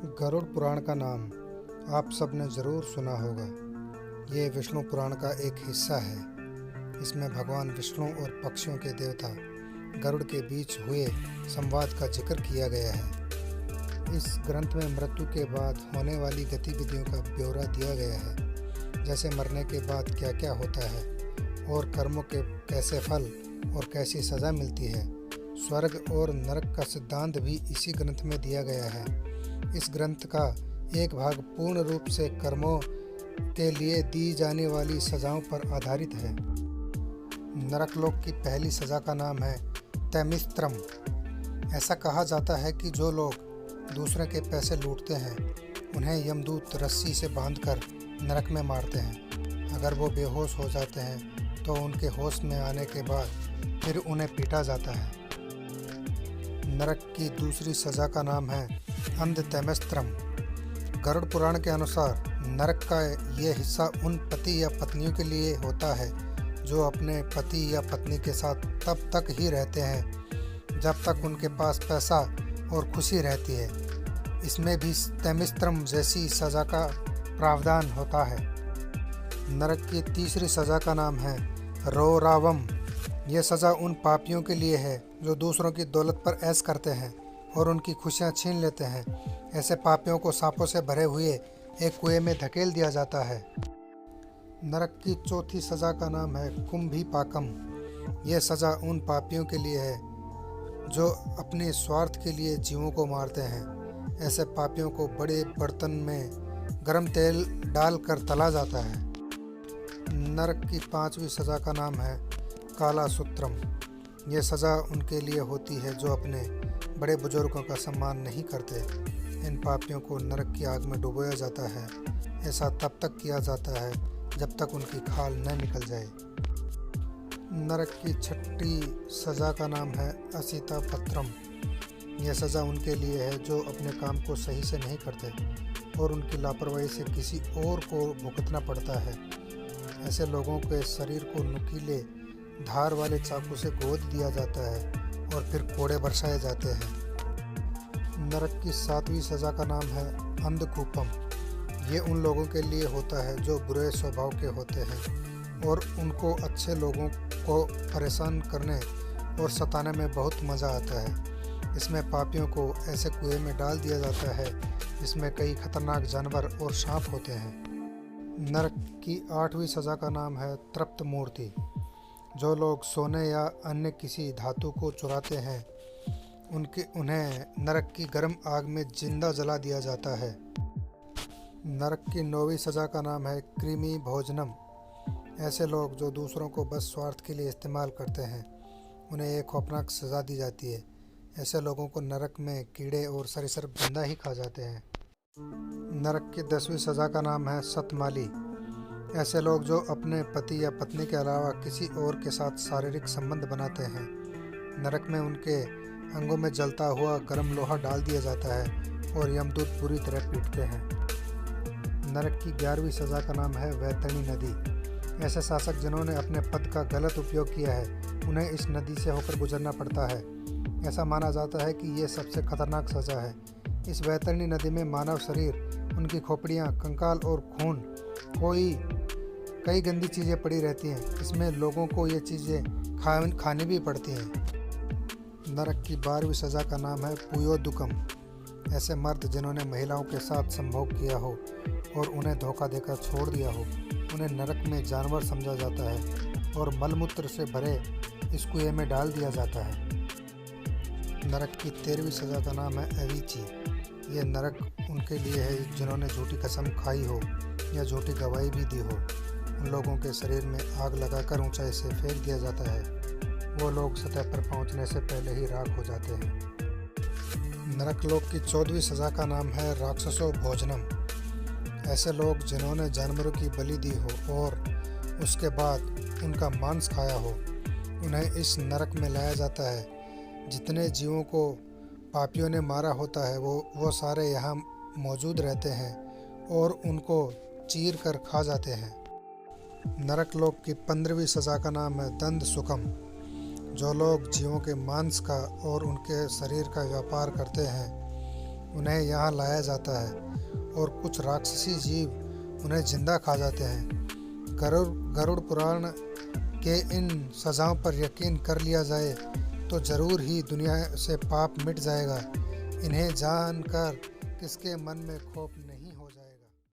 गरुड़ पुराण का नाम आप सब ने ज़रूर सुना होगा। ये विष्णु पुराण का एक हिस्सा है। इसमें भगवान विष्णु और पक्षियों के देवता गरुड़ के बीच हुए संवाद का जिक्र किया गया है। इस ग्रंथ में मृत्यु के बाद होने वाली गतिविधियों का ब्यौरा दिया गया है, जैसे मरने के बाद क्या क्या होता है और कर्मों के कैसे फल और कैसी सज़ा मिलती है। स्वर्ग और नरक का सिद्धांत भी इसी ग्रंथ में दिया गया है। इस ग्रंथ का एक भाग पूर्ण रूप से कर्मों के लिए दी जाने वाली सजाओं पर आधारित है। नरकलोक की पहली सजा का नाम है तैमिस्त्रम। ऐसा कहा जाता है कि जो लोग दूसरे के पैसे लूटते हैं उन्हें यमदूत रस्सी से बांधकर नरक में मारते हैं। अगर वो बेहोश हो जाते हैं तो उनके होश में आने के बाद फिर उन्हें पीटा जाता है। नरक की दूसरी सजा का नाम है अंधतैमिस्त्रम। गरुड़ पुराण के अनुसार नरक का ये हिस्सा उन पति या पत्नियों के लिए होता है जो अपने पति या पत्नी के साथ तब तक ही रहते हैं जब तक उनके पास पैसा और खुशी रहती है। इसमें भी तैमिस्त्रम जैसी सज़ा का प्रावधान होता है। नरक की तीसरी सज़ा का नाम है रोरावम। यह सज़ा उन पापियों के लिए है जो दूसरों की दौलत पर ऐश करते हैं और उनकी खुशियां छीन लेते हैं। ऐसे पापियों को सांपों से भरे हुए एक कुएं में धकेल दिया जाता है। नरक की चौथी सज़ा का नाम है कुंभीपाकम। यह सज़ा उन पापियों के लिए है जो अपने स्वार्थ के लिए जीवों को मारते हैं। ऐसे पापियों को बड़े बर्तन में गर्म तेल डालकर तला जाता है। नरक की पांचवी सज़ा का नाम है कालासूत्रम। यह सज़ा उनके लिए होती है जो अपने बड़े बुजुर्गों का सम्मान नहीं करते। इन पापियों को नरक की आग में डुबोया जाता है। ऐसा तब तक किया जाता है जब तक उनकी खाल न निकल जाए। नरक की छठी सज़ा का नाम है असिता पत्रम। यह सज़ा उनके लिए है जो अपने काम को सही से नहीं करते और उनकी लापरवाही से किसी और को भुगतना पड़ता है। ऐसे लोगों के शरीर को नुकीले धार वाले चाकू से गोद दिया जाता है और फिर कोड़े बरसाए जाते हैं। नरक की सातवीं सज़ा का नाम है अंधकूपम। ये उन लोगों के लिए होता है जो बुरे स्वभाव के होते हैं और उनको अच्छे लोगों को परेशान करने और सताने में बहुत मज़ा आता है। इसमें पापियों को ऐसे कुएं में डाल दिया जाता है जिसमें कई खतरनाक जानवर और सांप होते हैं। नरक की आठवीं सज़ा का नाम है तृप्त मूर्ति। जो लोग सोने या अन्य किसी धातु को चुराते हैं उन्हें नरक की गर्म आग में जिंदा जला दिया जाता है। नरक की नौवीं सज़ा का नाम है कृमि भोजनम। ऐसे लोग जो दूसरों को बस स्वार्थ के लिए इस्तेमाल करते हैं उन्हें एक खौफनाक सज़ा दी जाती है। ऐसे लोगों को नरक में कीड़े और सरीसृप जिंदा ही खा जाते हैं। नरक की 10वीं सज़ा का नाम है सतमाली। ऐसे लोग जो अपने पति या पत्नी के अलावा किसी और के साथ शारीरिक संबंध बनाते हैं, नरक में उनके अंगों में जलता हुआ गर्म लोहा डाल दिया जाता है और यमदूत बुरी तरह पीटते हैं। नरक की 11वीं सज़ा का नाम है वैतरणी नदी। ऐसे शासक जिन्होंने अपने पद का गलत उपयोग किया है उन्हें इस नदी से होकर गुजरना पड़ता है। ऐसा माना जाता है कि ये सबसे खतरनाक सज़ा है। इस वैतरणी नदी में मानव शरीर, उनकी खोपड़ियाँ, कंकाल और खून कई गंदी चीज़ें पड़ी रहती हैं। इसमें लोगों को ये चीज़ें खानी भी पड़ती हैं। नरक की 12वीं सज़ा का नाम है पुयोदुकम। ऐसे मर्द जिन्होंने महिलाओं के साथ संभोग किया हो और उन्हें धोखा देकर छोड़ दिया हो उन्हें नरक में जानवर समझा जाता है और मलमूत्र से भरे इस कुएं में डाल दिया जाता है। नरक की 13वीं सज़ा का नाम है अवीची। ये नरक उनके लिए है जिन्होंने झूठी कसम खाई हो या झूठी गवाही भी दी हो। उन लोगों के शरीर में आग लगाकर ऊंचाई से फेंक दिया जाता है। वो लोग सतह पर पहुंचने से पहले ही राख हो जाते हैं। नरकलोक की 14वीं सज़ा का नाम है राक्षसो भोजनम। ऐसे लोग जिन्होंने जानवरों की बलि दी हो और उसके बाद उनका मांस खाया हो उन्हें इस नरक में लाया जाता है। जितने जीवों को पापियों ने मारा होता है वो सारे यहाँ मौजूद रहते हैं और उनको चीर कर खा जाते हैं। नरकलोक की 15वीं सज़ा का नाम है दंड सुखम। जो लोग जीवों के मांस का और उनके शरीर का व्यापार करते हैं उन्हें यहाँ लाया जाता है और कुछ राक्षसी जीव उन्हें जिंदा खा जाते हैं। गरुड़ पुराण के इन सजाओं पर यकीन कर लिया जाए तो जरूर ही दुनिया से पाप मिट जाएगा। इन्हें जानकर किसके मन में खौफ